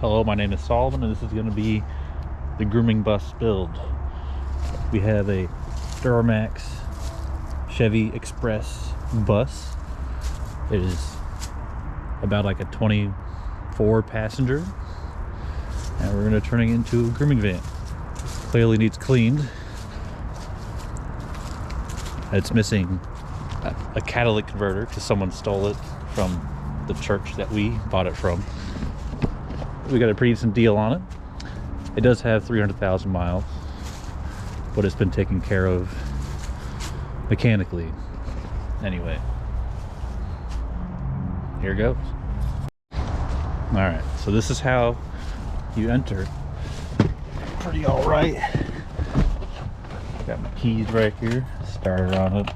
Hello, my name is Solomon, and this is going to be the grooming bus build. We have a Duramax Chevy Express bus. It is about like a 24 passenger, and we're going to turn it into a grooming van. Clearly needs cleaned. It's missing a catalytic converter because someone stole it from the church that we bought it from. We got a pretty decent deal on it. It does have 300,000 miles, but it's been taken care of mechanically. Anyway, here goes. All right, so this is how you enter. Pretty all right. Got my keys right here. Starter on it.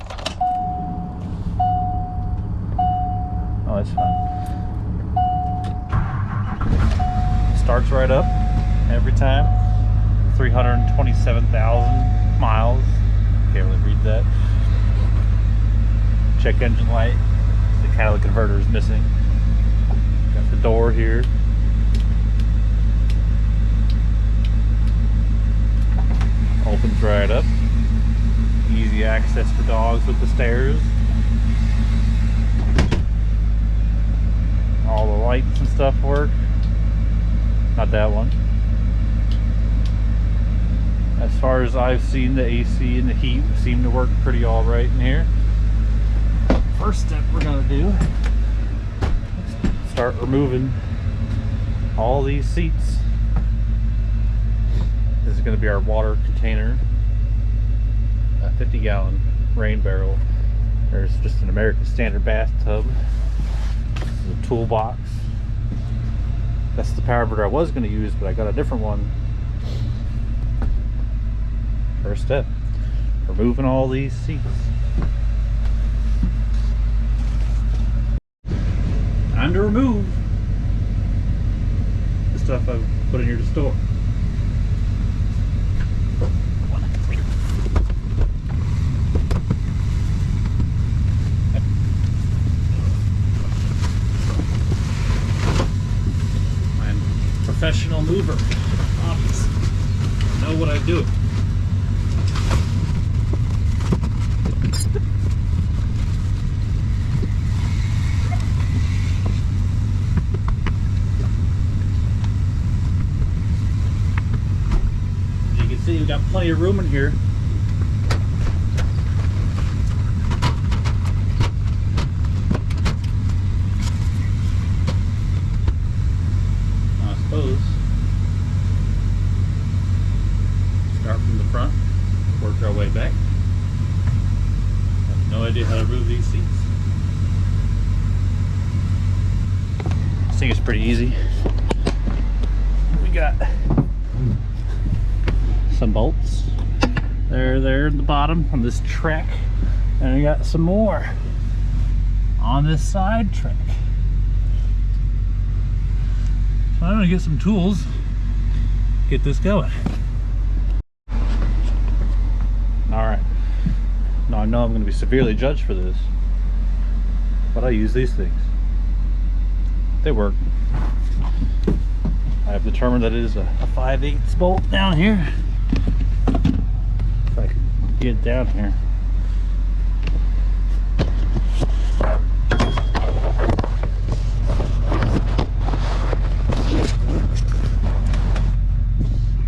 Oh, that's fun. Starts right up every time. 327,000 miles. Can't really read that. Check engine light. The catalytic converter is missing. Got the door here. Opens right up. Easy access for dogs with the stairs. All the lights and stuff work. Not that one. As far as I've seen, the AC and the heat seem to work pretty all right in here. First step we're gonna do is start removing all these seats. This is gonna be our water container, a 50-gallon rain barrel. There's just an American Standard bathtub. This is a toolbox. That's the power burner I was going to use, but I got a different one. First step, removing all these seats. Time to remove the stuff I've put in here to store. Professional mover, obviously. I know what I'm doing. As you can see, we've got plenty of room in here. Start from the front, work our way back. I have no idea how to remove these seats. I think it's pretty easy. We got some bolts. There at the bottom on this track. And we got some more on this side track. So I'm gonna get some tools, get this going. Alright, now I know I'm going to be severely judged for this, but I use these things. They work. I have determined that it is a 5/8 bolt down here. If I can get it down here.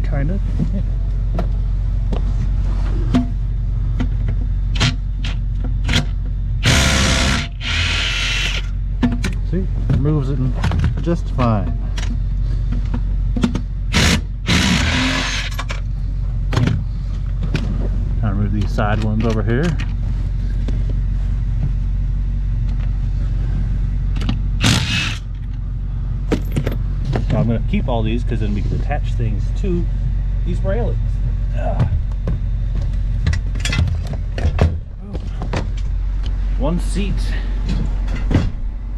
Kind of. Yeah. See, it moves it just fine. I'll remove these side ones over here. Now I'm going to keep all these because then we can attach things to these railings. One seat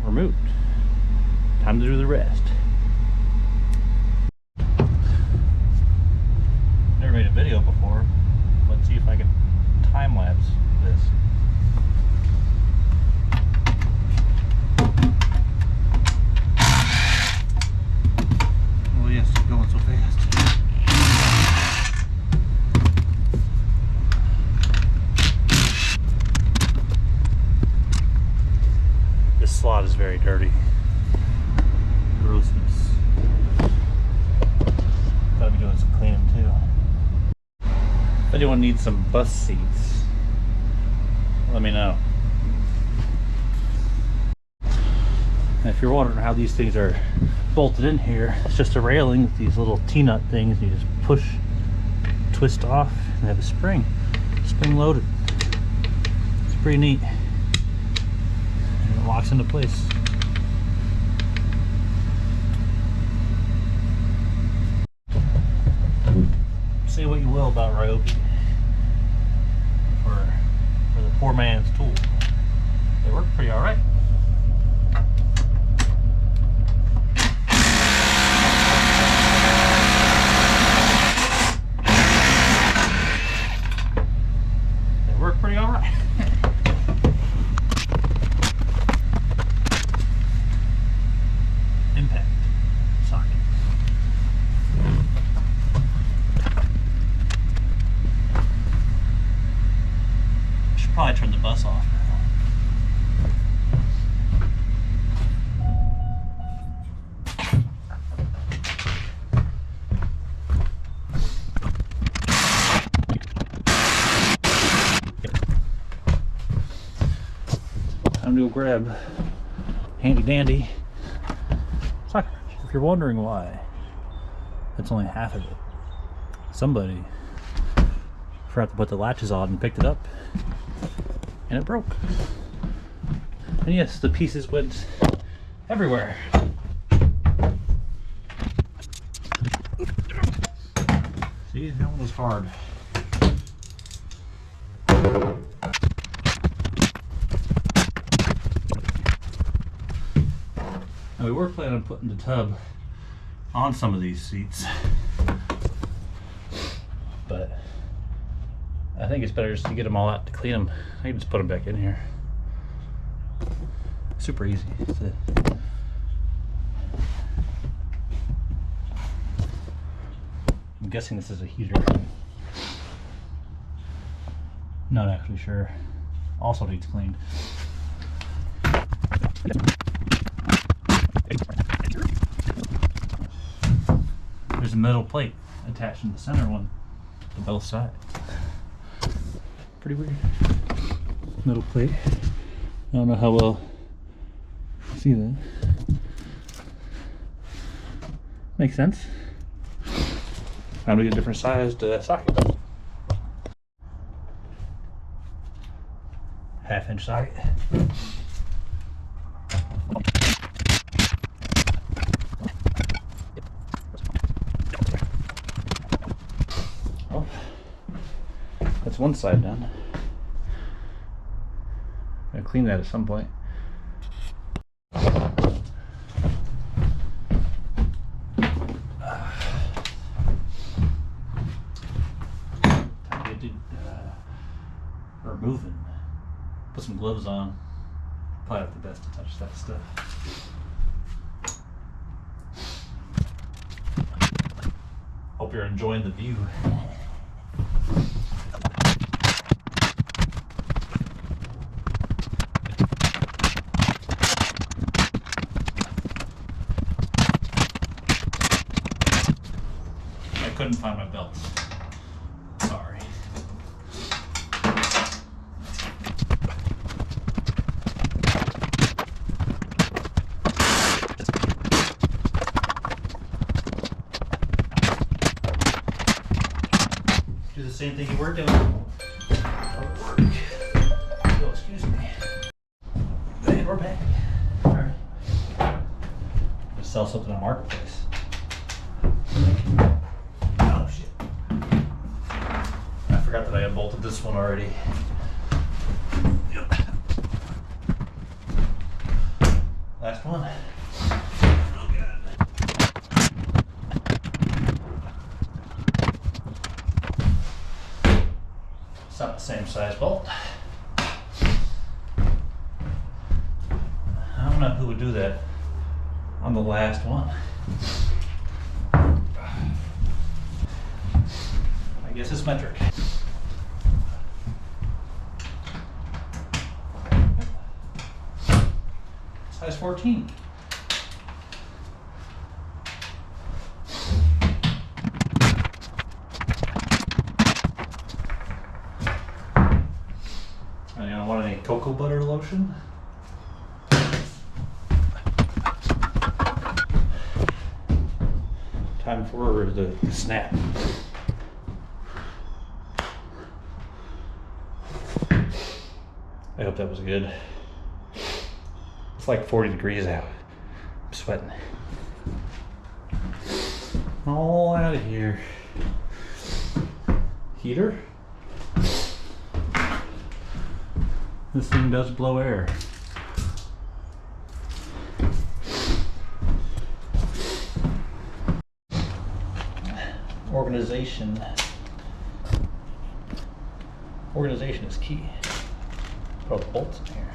removed. Time to do the rest. Never made a video before. Let's see if I can time lapse this. slot is very dirty. Grossness. Gotta be doing some cleaning too. If anyone needs some bus seats, let me know. And if you're wondering how these things are bolted in here, it's just a railing with these little T-nut things. You just push, twist off, and have a spring loaded. It's pretty neat. And it locks into place. Say what you will about Ryobi for the poor man's tool. They work pretty alright. Pretty all right. Impact socket. I should probably turn the bus off now. Time to go grab handy dandy socket wrench. If you're wondering why that's only half of it, somebody forgot to put the latches on and picked it up and it broke. And yes, the pieces went everywhere. See, that one was hard. Now we were planning on putting the tub on some of these seats, but I think it's better just to get them all out to clean them. I can just put them back in here. Super easy. That's it. I'm guessing this is a heater. Not actually sure. Also needs cleaned. There's a metal plate attached to the center one to both sides. Pretty weird. Metal plate. I don't know how well you see that. Makes sense. Time to get a different sized socket. 1/2-inch socket. Oh, that's one side done. I'll clean that at some point. Time to get or moving. Put some gloves on. Probably not the best to touch that stuff. Hope you're enjoying the view. I couldn't find my belts. Sorry. Do the same thing you were doing. That'll work. Oh, excuse me. And we're back. Alright. Just sell something on Marketplace. Oh shit. I forgot that I unbolted this one already. Yep. Last one. Oh god. It's not the same size bolt. I don't know who would do that on the last one. I guess it's metric. It's Size 14. You don't want any cocoa butter lotion? Time for the snap. I hope that was good. It's like 40 degrees out. I'm sweating. All out of here. Heater. This thing does blow air. Organization. Organization is key. Put all the bolts in here.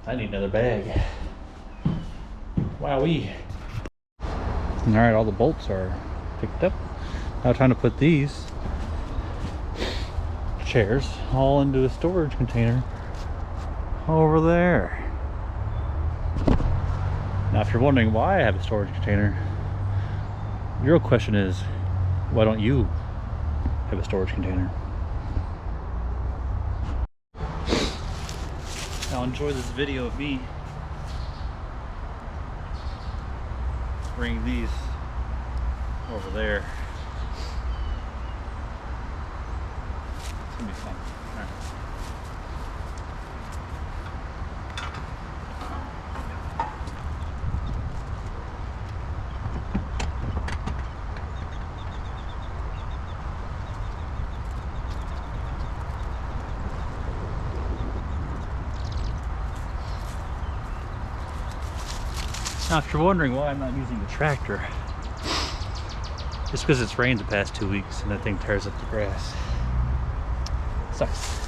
I need another bag. Wowee. Alright, all the bolts are picked up. Now time to put these chairs all into a storage container over there. Now if you're wondering why I have a storage container, the real question is, why don't you have a storage container? Now enjoy this video of me bringing these over there. It's gonna be fun. All right. Now if you're wondering why I'm not using the tractor, it's because it's rained the past 2 weeks and that thing tears up the grass. Sucks.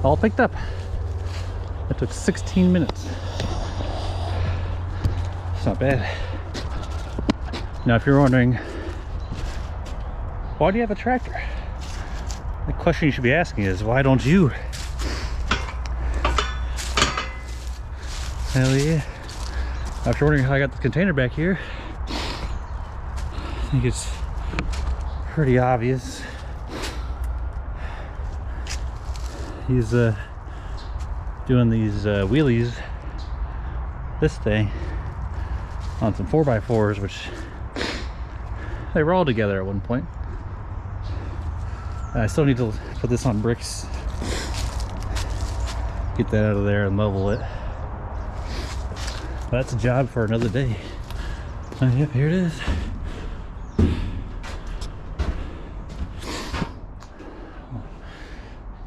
All picked up. That took 16 minutes. It's not bad. Now if you're wondering, why do you have a tractor? The question you should be asking is, why don't you? Hell yeah. Now if you're wondering how I got the container back here, I think it's pretty obvious. He's doing these wheelies this day on some 4x4s, which they were all together at one point. I still need to put this on bricks, get that out of there and level it. That's a job for another day. Yep, here it is.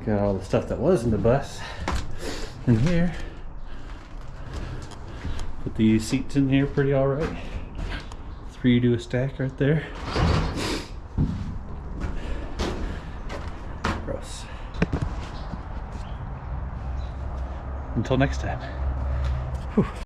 Got all the stuff that was in the bus in here. Put these seats in here pretty alright. 3 to a stack right there. Gross. Until next time. Whew.